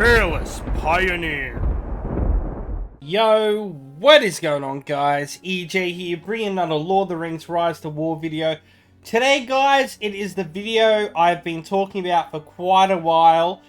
Fearless Pioneer. Yo, what is going on, guys? EJ here, bringing another Lord of the Rings Rise to War video. Today, guys, it is the video I've been talking about for quite a while.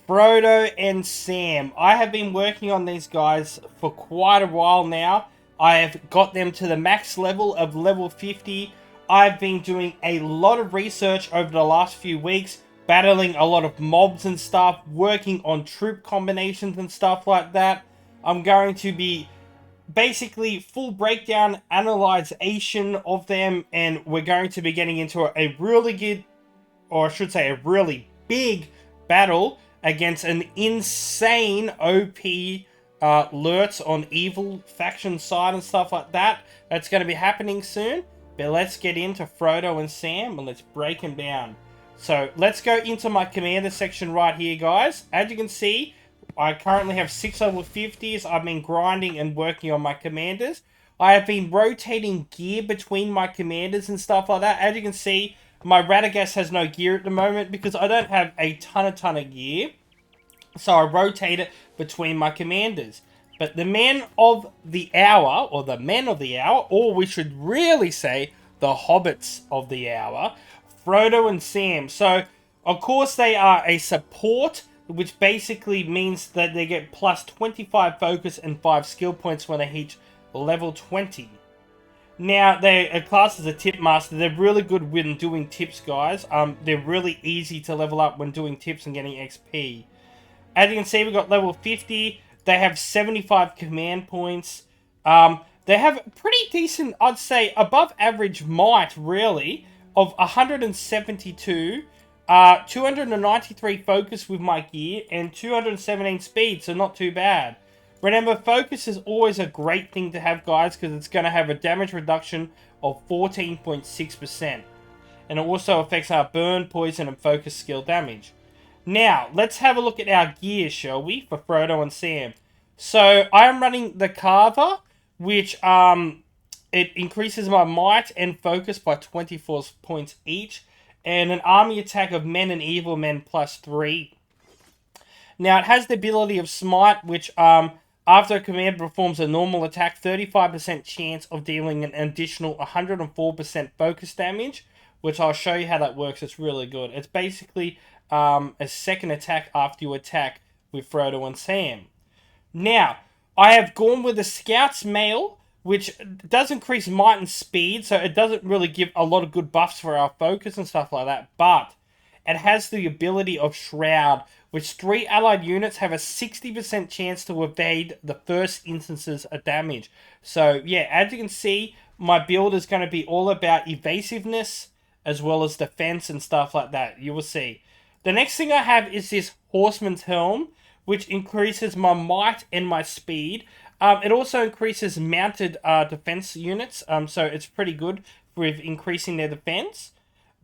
Frodo and Sam. I have been working on these guys for quite a while now. I have got them to the max level of level 50. I've been doing a lot of research over the last few weeks, battling a lot of mobs and stuff, working on troop combinations and stuff like that. I'm going to be basically full breakdown, analyzation of them, and we're going to be getting into a really good, or I should say a really big battle against an insane OP LURTZ on evil faction side and stuff like that. That's going to be happening soon. But let's get into Frodo and Sam and let's break them down. So let's go into my commander section right here, guys. As you can see, I currently have 6 level 50s. I've been grinding and working on my commanders. I have been rotating gear between my commanders and stuff like that. As you can see, my Radagast has no gear at the moment because I don't have a ton of gear. So I rotate it between my commanders. But the men of the hour, or the men of the hour, or we should really say the hobbits of the hour, Frodo and Sam. So, of course, they are a support, which basically means that they get plus 25 focus and 5 skill points when they hit level 20. Now, they're classed as a tip master. They're really good when doing tips, guys. They're really easy to level up when doing tips and getting XP. As you can see, we've got level 50. They have 75 command points. They have pretty decent, I'd say, above average might, really, of 172, 293 focus with my gear, and 217 speed, so not too bad. Remember, focus is always a great thing to have, guys, because it's going to have a damage reduction of 14.6%. And it also affects our burn, poison, and focus skill damage. Now, let's have a look at our gear, shall we, for Frodo and Sam. So, I am running the Carver, which it increases my might and focus by 24 points each, and an army attack of men and evil men plus 3. Now, it has the ability of Smite, which after a commander performs a normal attack, 35% chance of dealing an additional 104% focus damage, which I'll show you how that works. It's really good. It's basically a second attack after you attack with Frodo and Sam. Now, I have gone with the Scout's Mail, which does increase might and speed, so it doesn't really give a lot of good buffs for our focus and stuff like that, but it has the ability of Shroud, which 3 allied units have a 60% chance to evade the first instances of damage. So, yeah, as you can see, my build is going to be all about evasiveness, as well as defense and stuff like that. You will see. The next thing I have is this Horseman's Helm, which increases my might and my speed. It also increases mounted defense units, so it's pretty good with increasing their defense.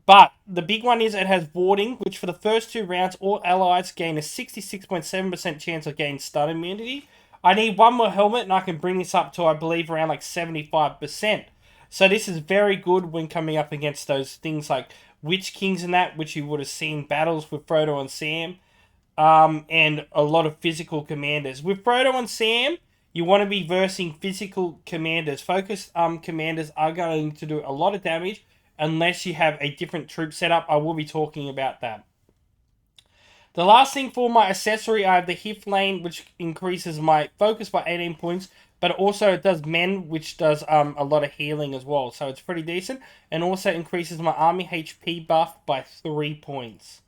But the big one is it has warding, which for the first 2 rounds, all allies gain a 66.7% chance of gaining stun immunity. I need one more helmet, and I can bring this up to, I believe, around like 75%. So this is very good when coming up against those things like Witchkings and that, which you would have seen battles with Frodo and Sam. And a lot of physical commanders. With Frodo and Sam, you want to be versing physical commanders. Focused commanders are going to do a lot of damage unless you have a different troop setup. I will be talking about that. The last thing for my accessory, I have the Hif Lane, which increases my focus by 18 points, but also it does men, which does a lot of healing as well. So it's pretty decent, and also increases my army HP buff by 3 points.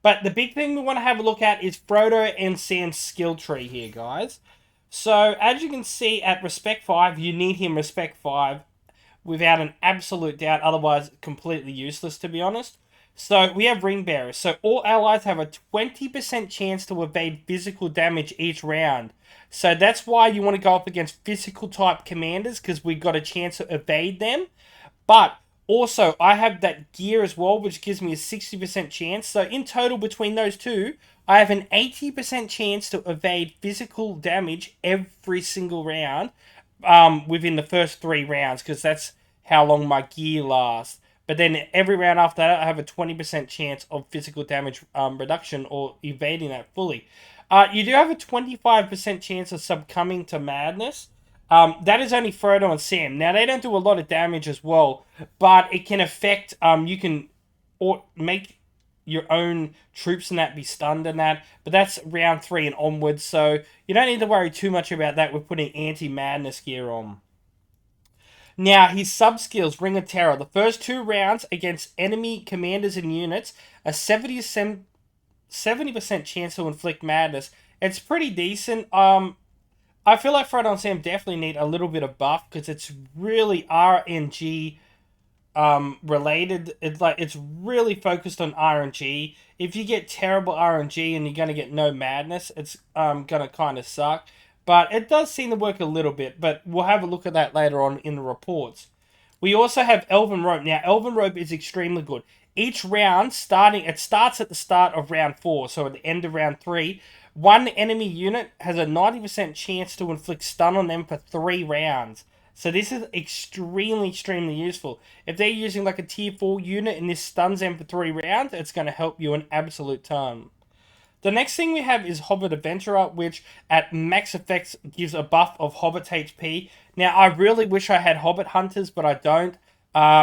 But the big thing we want to have a look at is Frodo and Sam's skill tree here, guys. So, as you can see at Respect 5, you need him Respect 5 without an absolute doubt, otherwise completely useless, to be honest. So, we have Ring Bearers. So, all allies have a 20% chance to evade physical damage each round. So, that's why you want to go up against physical type commanders, because we got a chance to evade them. But also, I have that gear as well, which gives me a 60% chance. So, in total, between those two, I have an 80% chance to evade physical damage every single round within the first 3 rounds, because that's how long my gear lasts. But then every round after that, I have a 20% chance of physical damage reduction or evading that fully. You do have a 25% chance of succumbing to madness. That is only Frodo and Sam. Now, they don't do a lot of damage as well, but it can affect, you can make your own troops and that be stunned and that, but that's round 3 and onwards, so you don't need to worry too much about that with putting anti-madness gear on. Now, his sub-skills, Ring of Terror. The first 2 rounds against enemy commanders and units, a 70% chance to inflict madness. It's pretty decent. I feel like Frodo and Sam definitely need a little bit of buff because it's really RNG related. It's really focused on RNG. If you get terrible RNG and you're gonna get no madness, it's gonna kind of suck. But it does seem to work a little bit. But we'll have a look at that later on in the reports. We also have Elven Rope. Now, Elven Rope is extremely good. Each round, it starts at the start of round 4, so at the end of round 3, one enemy unit has a 90% chance to inflict stun on them for 3 rounds. So this is extremely, extremely useful. If they're using like a tier 4 unit and this stuns them for 3 rounds, it's going to help you an absolute ton. The next thing we have is Hobbit Adventurer, which at max effects gives a buff of Hobbit's HP. Now, I really wish I had Hobbit Hunters, but I don't.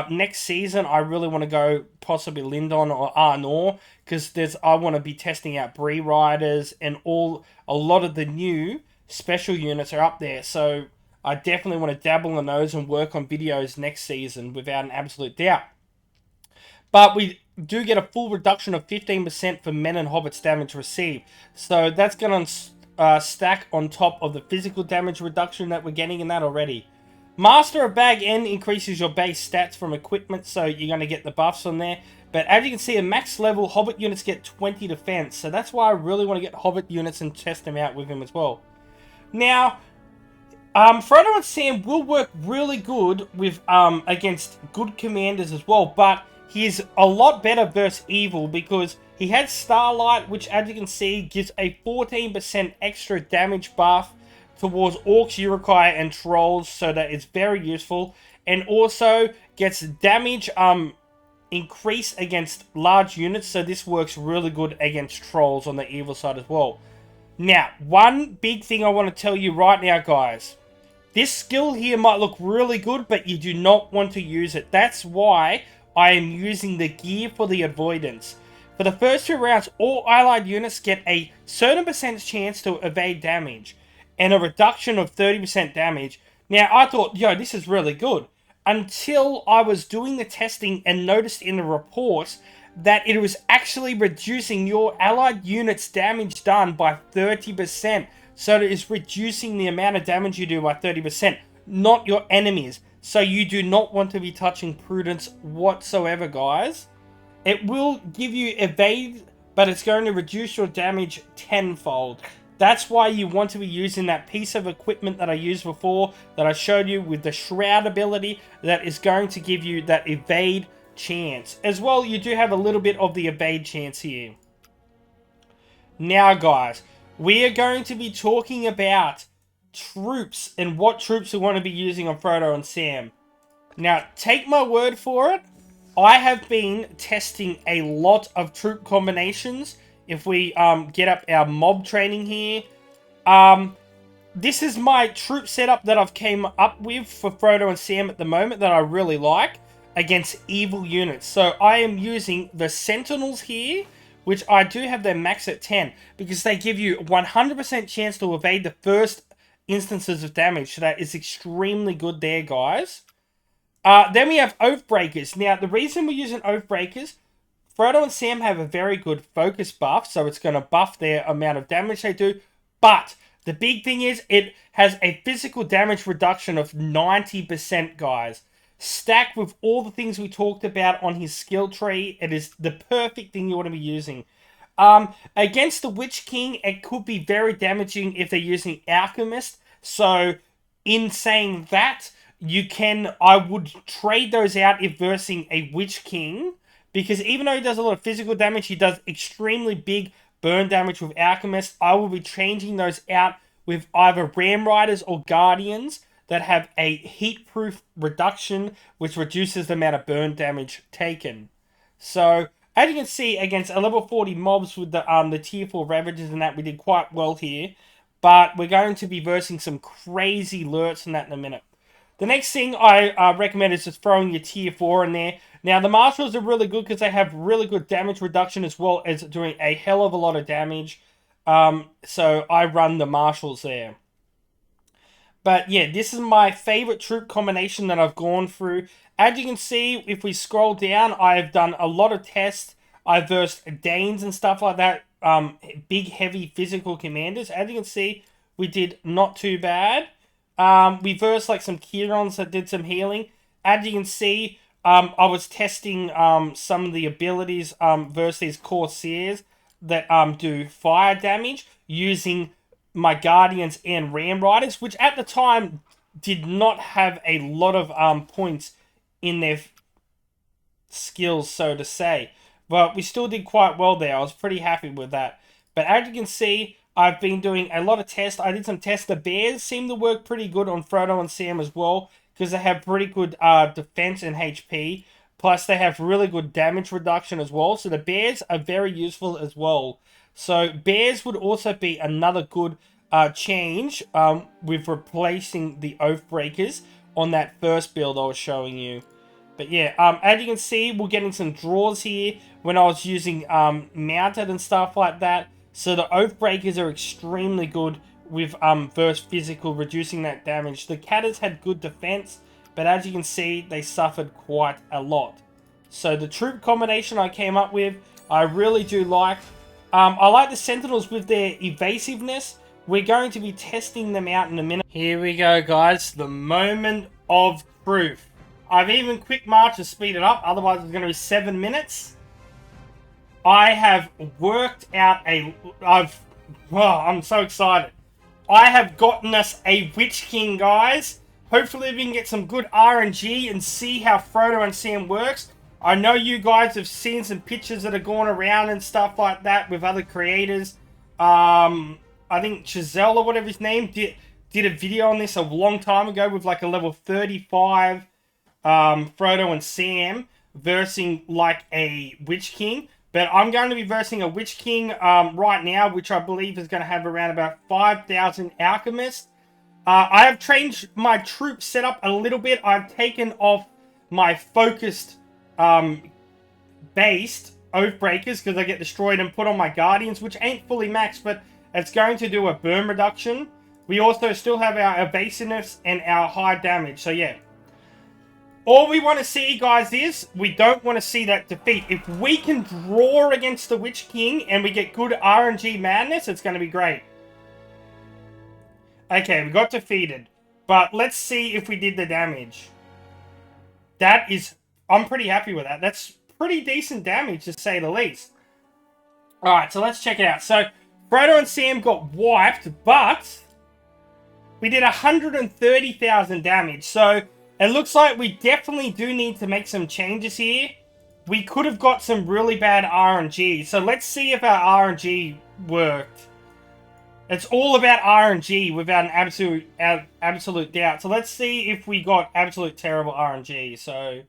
Next season, I really want to go possibly Lindon or Arnor, because I want to be testing out Bree Riders, and a lot of the new special units are up there, so I definitely want to dabble in those and work on videos next season without an absolute doubt. But we do get a full reduction of 15% for men and hobbits damage received. So that's going to stack on top of the physical damage reduction that we're getting in that already. Master of Bag End increases your base stats from equipment, so you're going to get the buffs on there. But as you can see, at max level, hobbit units get 20 defense. So that's why I really want to get hobbit units and test them out with him as well. Now, Frodo and Sam will work really good with against good commanders as well, but he's a lot better versus evil because he has Starlight, which as you can see gives a 14% extra damage buff towards Orcs, Uruk-hai, and Trolls, so that is very useful, and also gets damage increase against large units, so this works really good against Trolls on the evil side as well. Now, one big thing I want to tell you right now, guys. This skill here might look really good, but you do not want to use it. That's why I am using the gear for the avoidance. For the first 2 rounds, all allied units get a certain percentage chance to evade damage, and a reduction of 30% damage. Now, I thought, yo, this is really good. Until I was doing the testing and noticed in the reports that it was actually reducing your allied unit's damage done by 30%. So it is reducing the amount of damage you do by 30%, not your enemies. So you do not want to be touching Prudence whatsoever, guys. It will give you evade, but it's going to reduce your damage tenfold. That's why you want to be using that piece of equipment that I used before, that I showed you with the Shroud ability, that is going to give you that evade chance. As well, you do have a little bit of the evade chance here. Now, guys, we are going to be talking about troops and what troops we want to be using on Frodo and Sam. Now, take my word for it. I have been testing a lot of troop combinations. If we get up our mob training here, this is my troop setup that I've came up with for Frodo and Sam at the moment that I really like against evil units. So I am using the Sentinels here, which I do have their max at 10 because they give you 100% chance to evade the first instances of damage. So that is extremely good there, guys. Then we have Oathbreakers. Now, the reason we're using Oathbreakers, Frodo and Sam have a very good focus buff, so it's going to buff their amount of damage they do. But the big thing is it has a physical damage reduction of 90%, guys. Stacked with all the things we talked about on his skill tree, it is the perfect thing you want to be using. Against the Witch King, it could be very damaging if they're using Alchemist. So, in saying that, I would trade those out if versing a Witch King. Because even though he does a lot of physical damage, he does extremely big burn damage with Alchemist. I will be changing those out with either Ram Riders or Guardians that have a heat-proof reduction, which reduces the amount of burn damage taken. So, As you can see, against a level 40 mobs with the tier 4 Ravagers and that, we did quite well here. But we're going to be versing some crazy LURTZ and that in a minute. The next thing I recommend is just throwing your tier 4 in there. Now, the Marshals are really good because they have really good damage reduction as well as doing a hell of a lot of damage. So I run the Marshals there. But yeah, this is my favorite troop combination that I've gone through. As you can see, if we scroll down, I've done a lot of tests. I've versed Danes and stuff like that. Big, heavy physical commanders. As you can see, we did not too bad. We versed like some Kirons that did some healing. As you can see, I was testing some of the abilities versus these Corsairs that do fire damage using my Guardians and Ram Riders, which at the time did not have a lot of points in their skills, so to say. But we still did quite well there. I was pretty happy with that. But as you can see, I've been doing a lot of tests. I did some tests. The Bears seem to work pretty good on Frodo and Sam as well, because they have pretty good defense and HP. Plus, they have really good damage reduction as well. So the Bears are very useful as well. So Bears would also be another good change with replacing the Oathbreakers on that first build I was showing you. But yeah, as you can see, we're getting some draws here when I was using mounted and stuff like that. So the Oathbreakers are extremely good with versus physical, reducing that damage. The Catters had good defense, but as you can see, they suffered quite a lot. So the troop combination I came up with, I really do like. I like the Sentinels with their evasiveness. We're going to be testing them out in a minute. Here we go, guys. The moment of truth. I've even quick march to speed it up. Otherwise, it's going to be 7 minutes. I have worked out I'm so excited. I have gotten us a Witchking, guys. Hopefully, we can get some good RNG and see how Frodo and Sam works. I know you guys have seen some pictures that are going around and stuff like that with other creators. I think Chazelle or whatever his name did a video on this a long time ago with like a level 35 Frodo and Sam versing like a Witch King. But I'm going to be versing a Witch King right now, which I believe is going to have around about 5,000 Alchemists. I have changed my troop setup a little bit. I've taken off my focused based Oathbreakers because they get destroyed and put on my Guardians, which ain't fully maxed, but it's going to do a burn reduction. We also still have our evasiveness and our high damage. So yeah. All we want to see, guys, is we don't want to see that defeat. If we can draw against the Witch King and we get good RNG madness, it's going to be great. Okay, we got defeated. But let's see if we did the damage. That is... I'm pretty happy with that. That's pretty decent damage, to say the least. Alright, so let's check it out. So, Frodo and Sam got wiped, but we did 130,000 damage. So, it looks like we definitely do need to make some changes here. We could have got some really bad RNG. So, let's see if our RNG worked. It's all about RNG without an absolute doubt. So, let's see if we got absolute terrible RNG. So...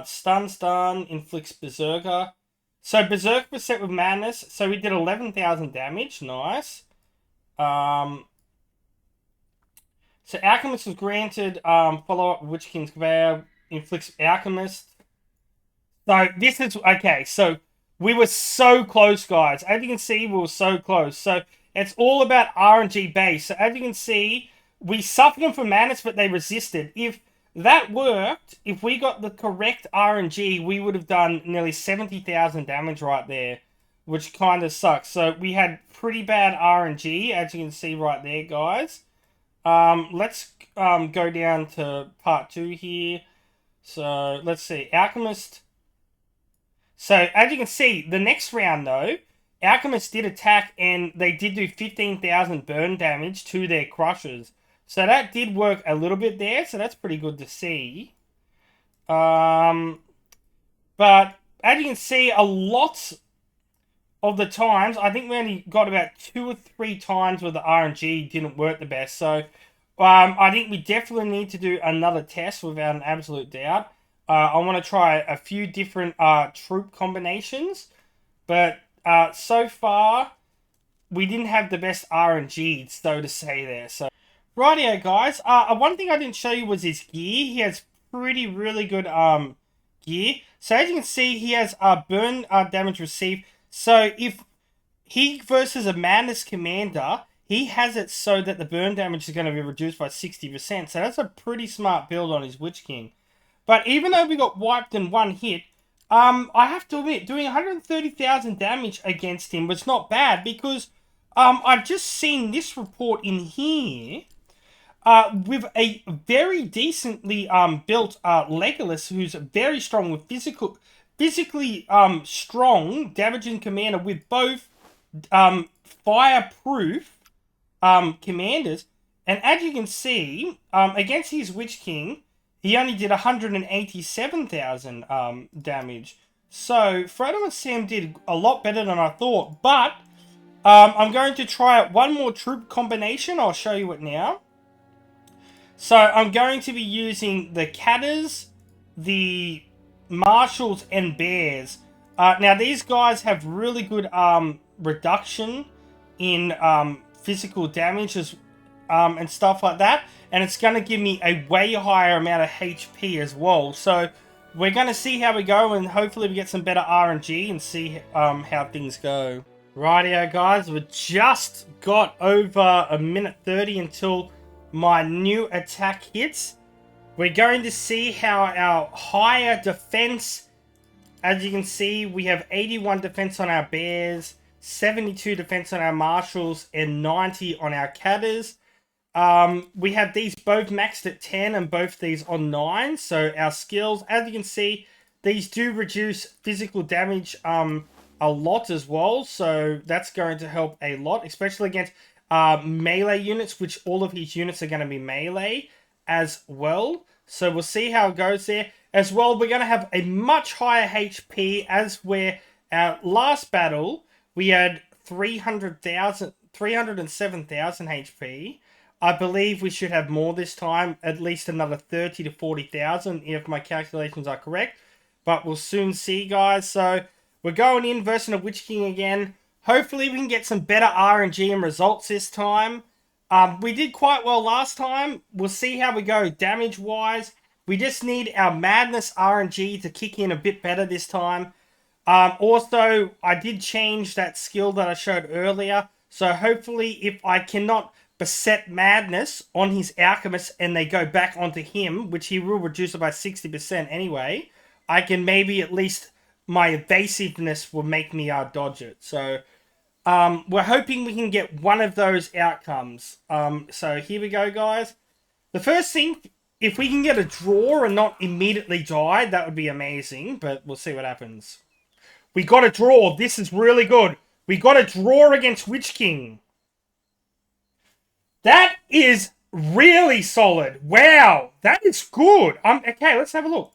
stun, inflicts Berserker. So Berserker was set with Madness, so we did 11,000 damage, nice. So Alchemist was granted, follow-up Witch King's Conveyor, inflicts Alchemist. So this is, okay, so we were so close, guys. As you can see, we were so close. So it's all about RNG base. So as you can see, we suffered them for Madness, but they resisted. If that worked, if we got the correct RNG, we would have done nearly 70,000 damage right there, which kind of sucks. So we had pretty bad RNG, as you can see right there, guys. Let's go down to part 2 here. So let's see, Alchemist. So as you can see, the next round though, Alchemist did attack and they did do 15,000 burn damage to their Crushers. So that did work a little bit there, so that's pretty good to see. But as you can see, a lot of the times, I think we only got about 2 or 3 times where the RNG didn't work the best. So I think we definitely need to do another test without an absolute doubt. I want to try a few different troop combinations, but so far we didn't have the best RNG, so to say there. So, rightio, guys. One thing I didn't show you was his gear. He has really good gear. So as you can see, he has burn damage received. So if he versus a Madness Commander, he has it so that the burn damage is going to be reduced by 60%. So that's a pretty smart build on his Witch King. But even though we got wiped in one hit, I have to admit, doing 130,000 damage against him was not bad because I've just seen this report in here with a very decently built Legolas who's very strong with physically strong damaging commander with both fireproof commanders. And as you can see, against his Witch King, he only did 187,000 damage. So Frodo and Sam did a lot better than I thought. But I'm going to try out one more troop combination. I'll show you it now. So I'm going to be using the Catters, the Marshals, and Bears. Now these guys have really good reduction in physical damage and stuff like that. And it's going to give me a way higher amount of HP as well. So we're going to see how we go and hopefully we get some better RNG and see how things go. Rightio, guys. We just got over a minute 30 until my new attack hits. We're going to see how our higher defense, as you can see, we have 81 defense on our Bears, 72 defense on our Marshals, and 90 on our Catters. We have these both maxed at 10 and both these on 9. So our skills, as you can see, these do reduce physical damage a lot as well. So that's going to help a lot, especially against melee units, which all of his units are going to be melee as well. So we'll see how it goes there. As well, we're going to have a much higher HP as where our last battle, we had 307,000 HP. I believe we should have more this time, at least another 30 to 40,000 if my calculations are correct. But we'll soon see, guys. So we're going in versus a Witch King again. Hopefully we can get some better RNG and results this time. We did quite well last time. We'll see how we go damage-wise. We just need our Madness RNG to kick in a bit better this time. Also, I did change that skill that I showed earlier. So hopefully if I cannot beset Madness on his Alchemist and they go back onto him, which he will reduce it by 60% anyway, I can maybe at least my evasiveness will make me dodge it. So we're hoping we can get one of those outcomes. So here we go, guys. The first thing, if we can get a draw and not immediately die, that would be amazing, but we'll see what happens. We got a draw. This is really good. We got a draw against Witch King. That is really solid. Wow, that is good. Okay, let's have a look.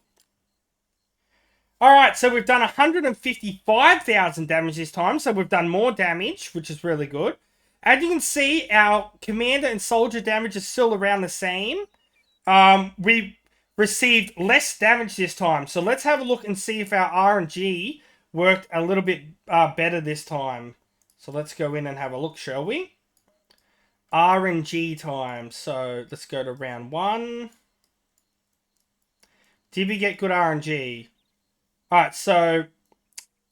Alright, so we've done 155,000 damage this time, so we've done more damage, which is really good. As you can see, our commander and soldier damage is still around the same. We received less damage this time, so let's have a look and see if our RNG worked a little bit better this time. So let's go in and have a look, shall we? RNG time. So let's go to round 1. Did we get good RNG? Alright, so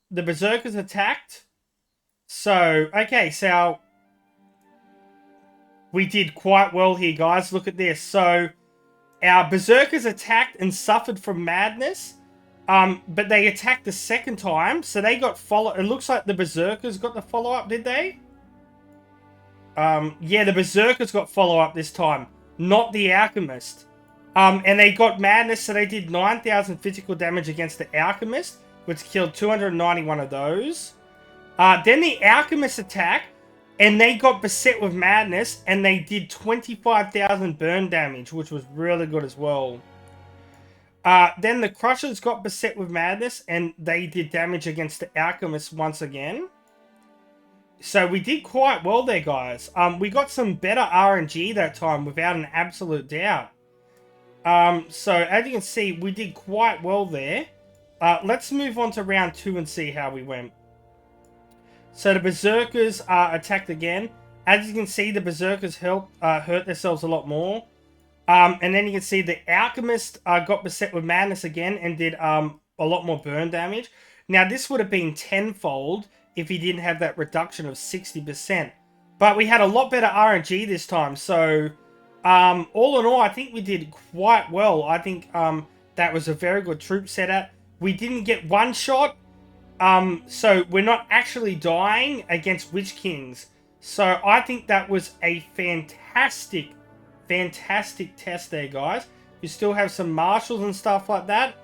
the Berserkers attacked. So, okay, so we did quite well here, guys. Look at this. So our Berserkers attacked and suffered from Madness. But they attacked the second time, so they got follow. It looks like the Berserkers got the follow-up, did they? Yeah, the Berserkers got follow-up this time, not the Alchemist. And they got Madness, so they did 9,000 physical damage against the Alchemist, which killed 291 of those. Then the Alchemist attacked, and they got beset with Madness, and they did 25,000 burn damage, which was really good as well. Then the Crushers got beset with Madness, and they did damage against the Alchemist once again. So we did quite well there, guys. We got some better RNG that time, without an absolute doubt. So as you can see, we did quite well there. Let's move on to round 2 and see how we went. So the Berserkers attacked again. As you can see, the Berserkers hurt themselves a lot more. And then you can see the Alchemist got beset with Madness again and did a lot more burn damage. Now, this would have been tenfold if he didn't have that reduction of 60%. But we had a lot better RNG this time. So, all in all, I think we did quite well. I think that was a very good troop setup. We didn't get one shot. So we're not actually dying against Witch Kings. So I think that was a fantastic test there, guys. You still have some marshals and stuff like that.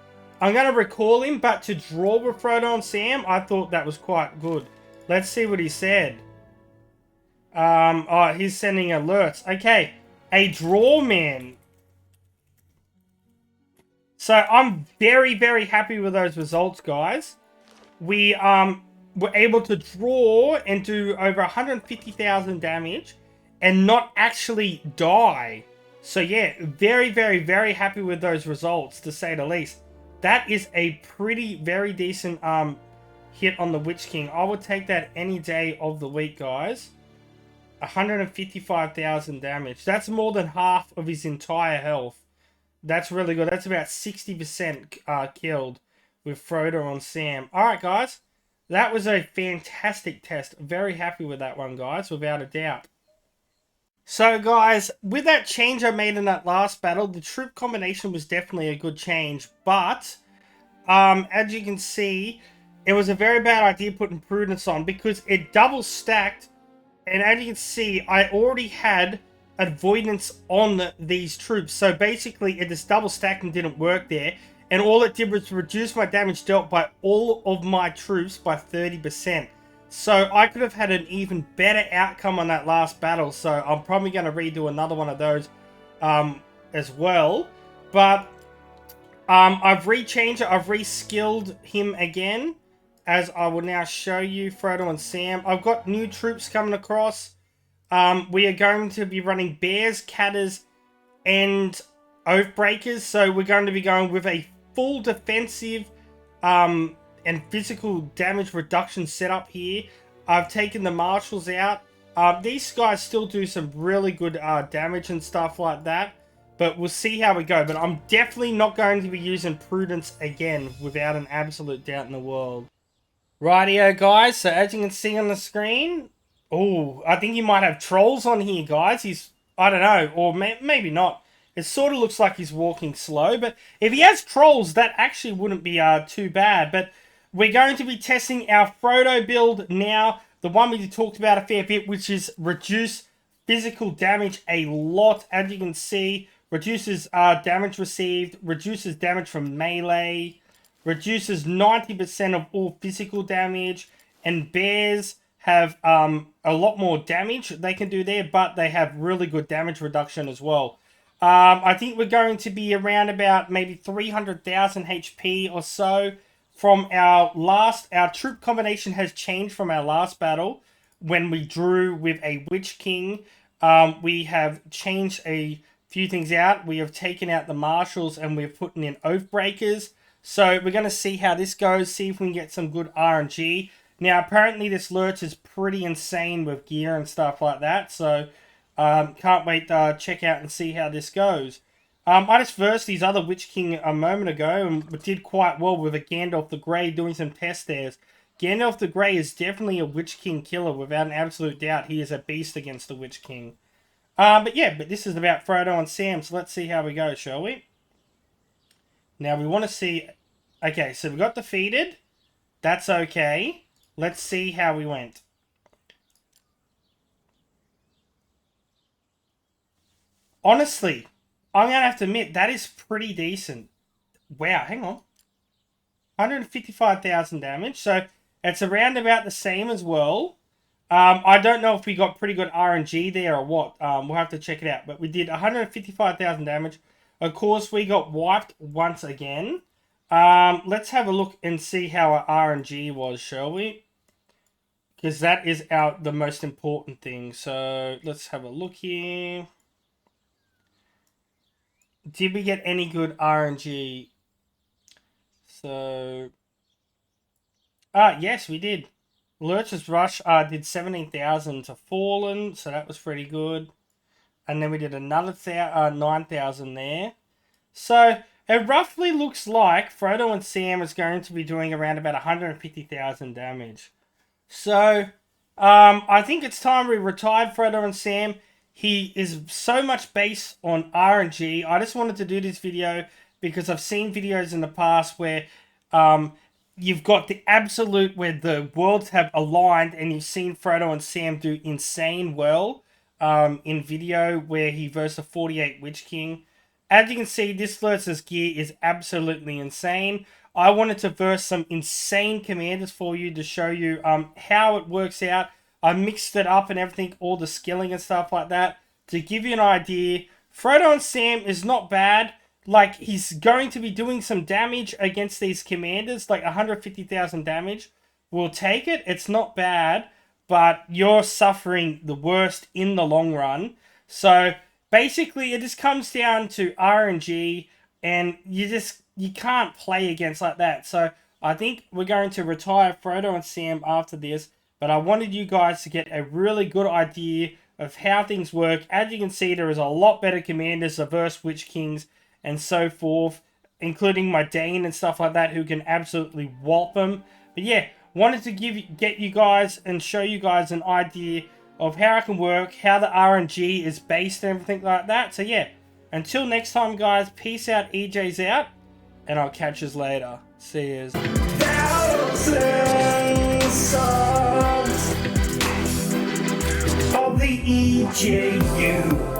I'm going to recall him, but to draw with Frodo and Sam, I thought that was quite good. Let's see what he said. Oh, he's sending alerts. Okay, a draw man. So I'm very, very happy with those results, guys. We were able to draw and do over 150,000 damage and not actually die. So yeah, very, very, very happy with those results, to say the least. That is a very decent hit on the Witch King. I would take that any day of the week, guys. 155,000 damage. That's more than half of his entire health. That's really good. That's about 60% killed with Frodo and Sam. Alright, guys. That was a fantastic test. Very happy with that one, guys, without a doubt. So, guys, with that change I made in that last battle, the troop combination was definitely a good change. But, as you can see, it was a very bad idea putting Prudence on because it double stacked. And as you can see, I already had avoidance on these troops. So basically, it just double stacked and didn't work there. And all it did was reduce my damage dealt by all of my troops by 30%. So I could have had an even better outcome on that last battle. So I'm probably going to redo another one of those as well. But I've rechanged it. I've reskilled him again, as I will now show you, Frodo and Sam. I've got new troops coming across. We are going to be running Bears, Catters, and Oathbreakers. So we're going to be going with a full defensive and physical damage reduction setup here. I've taken the marshals out. These guys still do some really good damage and stuff like that. But we'll see how we go. But I'm definitely not going to be using Prudence again without an absolute doubt in the world. Rightio, guys. So as you can see on the screen... Oh, I think he might have trolls on here, guys. I don't know. Or maybe not. It sort of looks like he's walking slow. But if he has trolls, that actually wouldn't be too bad. But we're going to be testing our Frodo build now. The one we talked about a fair bit, which is reduce physical damage a lot. As you can see, reduces damage received, reduces damage from melee, reduces 90% of all physical damage, and bears have a lot more damage they can do there, but they have really good damage reduction as well. I think we're going to be around about maybe 300,000 HP or so from our troop combination has changed from our last battle when we drew with a Witch King. We have changed a few things out. We have taken out the marshals and we're putting in Oathbreakers. So we're going to see how this goes, see if we can get some good RNG. Now, apparently this LURTZ is pretty insane with gear and stuff like that. So, can't wait to check out and see how this goes. I just versed these other Witch King a moment ago and did quite well with a Gandalf the Grey doing some test there. Gandalf the Grey is definitely a Witch King killer without an absolute doubt. He is a beast against the Witch King. But this is about Frodo and Sam, so let's see how we go, shall we? Now, we want to see... Okay, so we got defeated. That's okay. Let's see how we went. Honestly, I'm going to have to admit, that is pretty decent. Wow, hang on. 155,000 damage, so it's around about the same as well. I don't know if we got pretty good RNG there or what. We'll have to check it out. But we did 155,000 damage. Of course, we got wiped once again. Let's have a look and see how our RNG was, shall we? Because that is the most important thing. So let's have a look here. did we get any good RNG? So, yes, we did. LURTZ's Rush did 17,000 to Fallen, so that was pretty good. And then we did another 9,000 there. So it roughly looks like Frodo and Sam is going to be doing around about 150,000 damage. So I think it's time we retired Frodo and Sam. He is so much based on RNG. I just wanted to do this video because I've seen videos in the past where you've got the absolute, where the worlds have aligned and you've seen Frodo and Sam do insane well in video where he versus a 48 Witch King. As you can see, this LURTZ's gear is absolutely insane. I wanted to verse some insane commanders for you to show you how it works out. I mixed it up and everything, all the skilling and stuff like that, to give you an idea. Frodo and Sam is not bad. Like, he's going to be doing some damage against these commanders, like 150,000 damage. We'll take it. It's not bad, but you're suffering the worst in the long run. So basically, it just comes down to RNG, and you can't play against like that. So I think we're going to retire Frodo and Sam after this, but I wanted you guys to get a really good idea of how things work. As you can see, there is a lot better commanders versus Witch Kings and so forth, including my Dane and stuff like that, who can absolutely wallop them. But yeah, wanted to get you guys and show you guys an idea of how it can work, how the RNG is based and everything like that. So yeah, until next time guys, peace out, EJ's out, and I'll catch you later. See yous. Thousands of the EJU.